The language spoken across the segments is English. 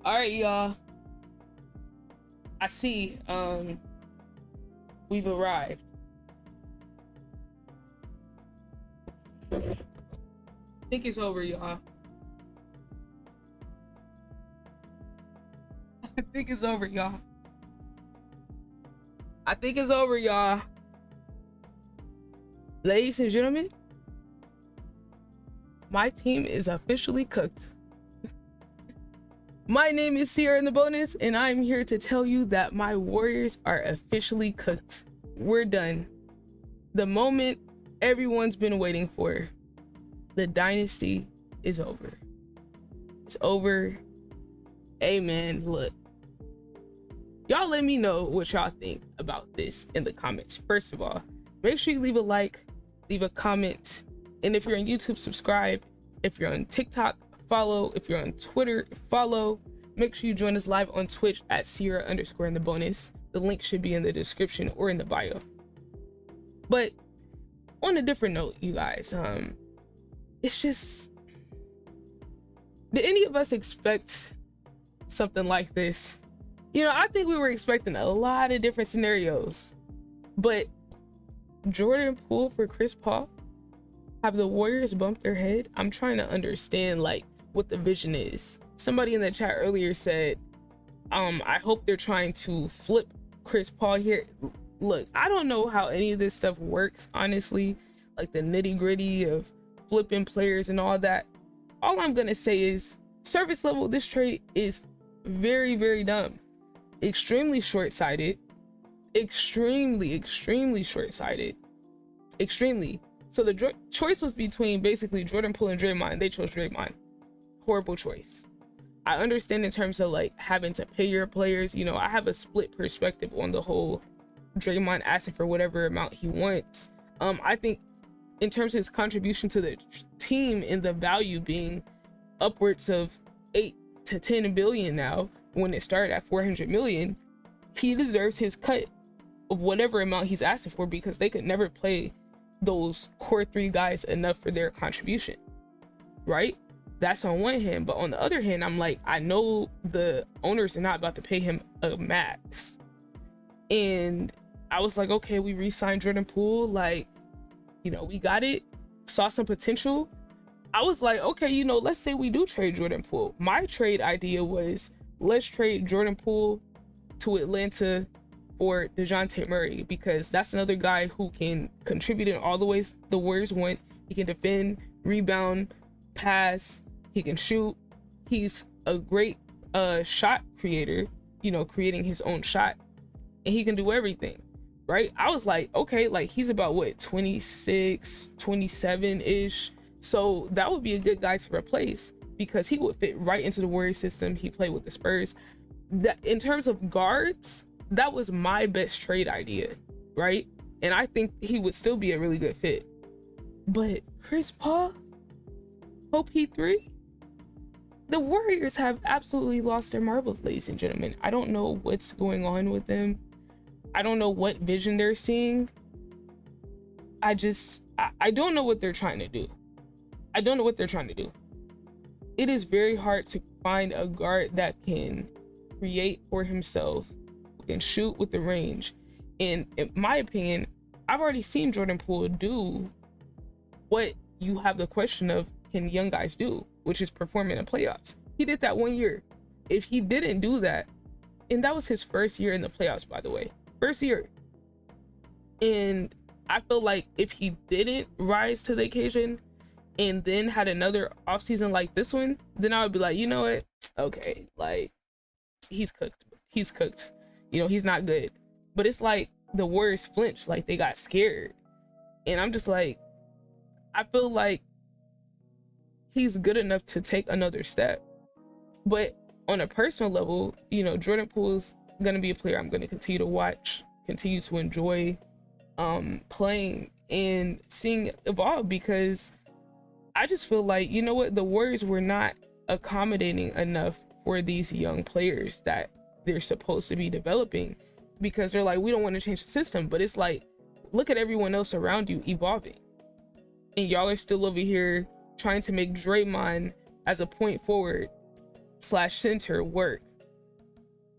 All right, y'all. I see. We've arrived. I think it's over, y'all. I think it's over, y'all. I think it's over, y'all. Ladies and gentlemen, my team is officially cooked. My name is Ciara in the bonus, and I'm here to tell you that my Warriors are officially cooked. We're done. The moment everyone's been waiting for. The dynasty is over. It's over. Hey man, look. Y'all let me know what y'all think about this in the comments. First of all, make sure you leave a like, leave a comment, and if you're on YouTube, subscribe. If you're on TikTok, follow. If you're on Twitter, follow. Make sure you join us live on Twitch at Ciara_ in the bonus. The link should be in the description or in the bio. But on a different note, you guys, it's just, did any of us expect something like this? You know, I think we were expecting a lot of different scenarios, but Jordan Poole for Chris Paul, have the Warriors bumped their head? I'm trying to understand like what the vision is. Somebody in the chat earlier said, I hope they're trying to flip Chris Paul here. Look, I don't know how any of this stuff works, honestly, like the nitty gritty of flipping players and all that. All I'm gonna say is surface level, this trade is very, very dumb, extremely short-sighted, extremely short-sighted, extremely. So the choice was between basically Jordan Poole and Draymond. They chose Draymond. Horrible choice. I understand in terms of like having to pay your players, you know, I have a split perspective on the whole Draymond asking for whatever amount he wants. I think in terms of his contribution to the team and the value being upwards of 8 to 10 billion now, when it started at 400 million, he deserves his cut of whatever amount he's asking for, because they could never play those core 3 guys enough for their contribution, right? That's on one hand, but on the other hand, I'm like, I know the owners are not about to pay him a max, and I was like, okay, we re-signed Jordan Poole, like, you know, we got it, saw some potential. I was like, okay, you know, let's say we do trade Jordan Poole. My trade idea was, let's trade Jordan Poole to Atlanta for DeJounte Murray, because that's another guy who can contribute in all the ways the Warriors want. He can defend, rebound, pass, he can shoot. He's a great shot creator, you know, creating his own shot, and he can do everything, right? I was like, okay, like he's about what, 26, 27-ish. So that would be a good guy to replace, because he would fit right into the Warriors system. He played with the Spurs. That in terms of guards, that was my best trade idea, right? And I think he would still be a really good fit. But Chris Paul, OP3, the Warriors have absolutely lost their marbles, ladies and gentlemen. I don't know what's going on with them. I don't know what vision they're seeing. I don't know what they're trying to do. I don't know what they're trying to do. It is very hard to find a guard that can create for himself, who can shoot with the range. And in my opinion, I've already seen Jordan Poole do what you have the question of, can young guys do, which is perform in the playoffs. He did that 1 year. If he didn't do that, and that was his first year in the playoffs, by the way, first year. And I feel like if he didn't rise to the occasion and then had another offseason like this one, then I would be like, you know what? Okay, like he's cooked. He's cooked. You know, he's not good. But it's like the Warriors flinched, like they got scared. And I'm just like, I feel like he's good enough to take another step. But on a personal level, you know, Jordan Poole's gonna be a player I'm gonna continue to watch, continue to enjoy playing and seeing evolve, because I just feel like, you know what, the Warriors were not accommodating enough for these young players that they're supposed to be developing, because they're like, we don't want to change the system. But it's like, look at everyone else around you evolving, and y'all are still over here trying to make Draymond as a point forward slash center work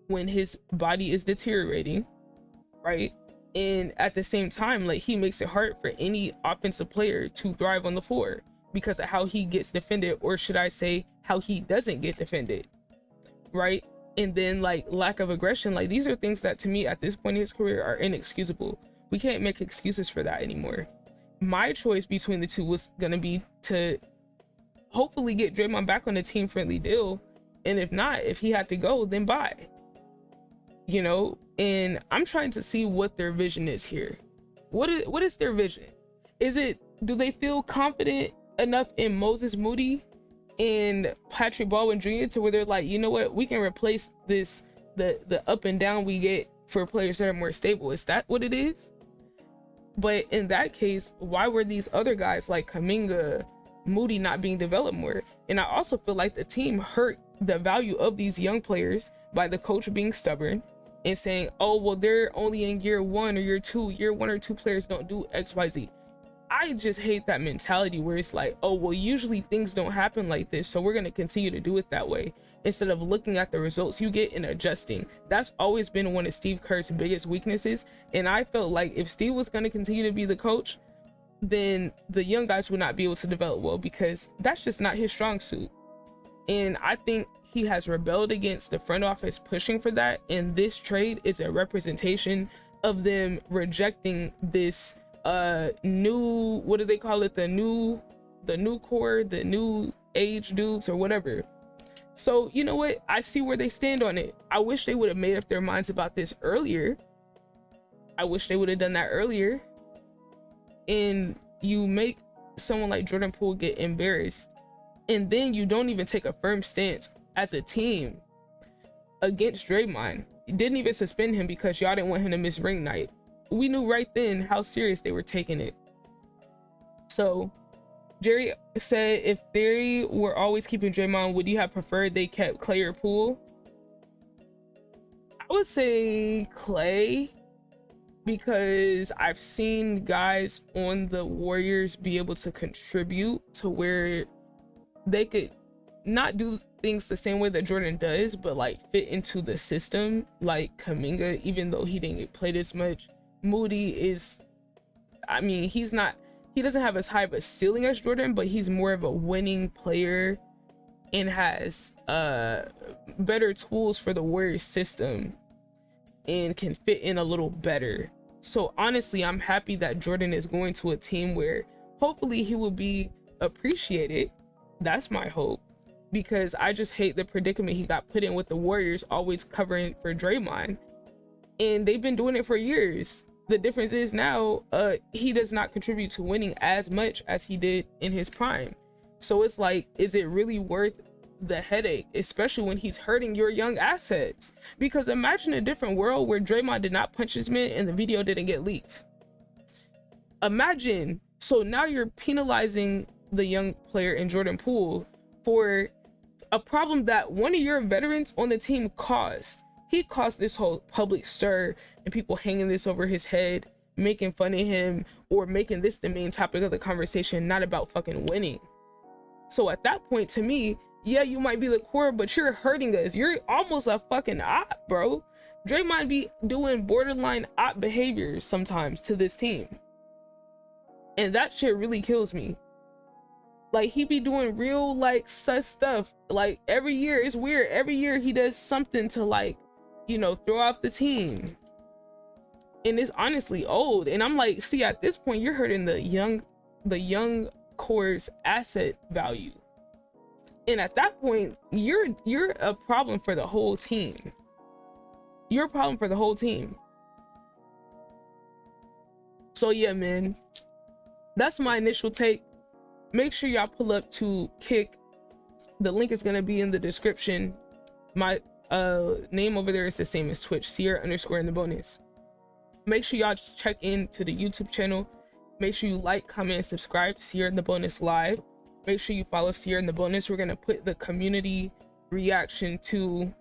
when his body is deteriorating, right? And at the same time, like, he makes it hard for any offensive player to thrive on the floor because of how he gets defended, or should I say how he doesn't get defended, right? And then like lack of aggression, like these are things that to me at this point in his career are inexcusable. We can't make excuses for that anymore. My choice between the two was gonna be to hopefully get Draymond back on a team friendly deal, and if not, if he had to go, then bye, you know. And I'm trying to see what their vision is here. What is their vision? Is it, do they feel confident enough in Moses Moody and Patrick Baldwin Jr. to where they're like, you know what, we can replace this, the up and down we get for players that are more stable? Is that what it is? But in that case, why were these other guys like Kuminga, Moody not being developed more? And I also feel like the team hurt the value of these young players by the coach being stubborn and saying, oh, well, they're only in year 1 or year 2. Year 1 or 2 players don't do XYZ. I just hate that mentality where it's like, oh, well, usually things don't happen like this, so we're going to continue to do it that way, instead of looking at the results you get and adjusting. That's always been one of Steve Kerr's biggest weaknesses. And I felt like if Steve was going to continue to be the coach, then the young guys would not be able to develop well, because that's just not his strong suit. And I think he has rebelled against the front office pushing for that, and this trade is a representation of them rejecting this new, what do they call it, the new core, the new age dudes or whatever. So you know what, I see where they stand on it. I wish they would have made up their minds about this earlier. I wish they would have done that earlier. And you make someone like Jordan Poole get embarrassed, and then you don't even take a firm stance as a team against Draymond. You didn't even suspend him because y'all didn't want him to miss ring night. We knew right then how serious they were taking it. So Jerry said, if they were always keeping Draymond, would you have preferred they kept Clay or Poole? I would say Clay, because I've seen guys on the Warriors be able to contribute to where they could not do things the same way that Jordan does, but like fit into the system, like Kuminga, even though he didn't get played as much. Moody is, I mean, he doesn't have as high of a ceiling as Jordan, but he's more of a winning player and has better tools for the Warriors system and can fit in a little better. So honestly, I'm happy that Jordan is going to a team where hopefully he will be appreciated. That's my hope, because I just hate the predicament he got put in with the Warriors always covering for Draymond, and they've been doing it for years. The difference is now he does not contribute to winning as much as he did in his prime. So it's like, is it really worth the headache, especially when he's hurting your young assets? Because imagine a different world where Draymond did not punch his man and the video didn't get leaked. Imagine. So now you're penalizing the young player in Jordan Poole for a problem that one of your veterans on the team caused. He caused this whole public stir and people hanging this over his head, making fun of him, or making this the main topic of the conversation, not about fucking winning. So at that point, to me, yeah, you might be the core, but you're hurting us. You're almost a fucking op, bro. Draymond be doing borderline op behaviors sometimes to this team, and that shit really kills me. Like, he be doing real like sus stuff. Like every year, it's weird. Every year he does something to, like, you know, throw off the team, and it's honestly old. And I'm like, see, at this point, you're hurting the young core's asset value, and at that point, you're a problem for the whole team. You're a problem for the whole team. So yeah, man, that's my initial take. Make sure y'all pull up to Kick. The link is gonna be in the description. My name over there is the same as Twitch, Ciara_in_the_bonus. Make sure y'all check into the YouTube channel. Make sure you like, comment, and subscribe to Ciara in the Bonus Live. Make sure you follow Ciara in the Bonus. We're gonna put the community reaction to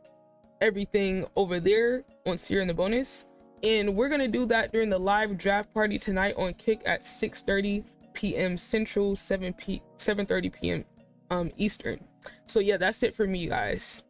everything over there on Ciara in the Bonus, and we're gonna do that during the live draft party tonight on Kick at 6:30 p.m. Central, 7:30 p.m. Eastern. So yeah, that's it for me, guys.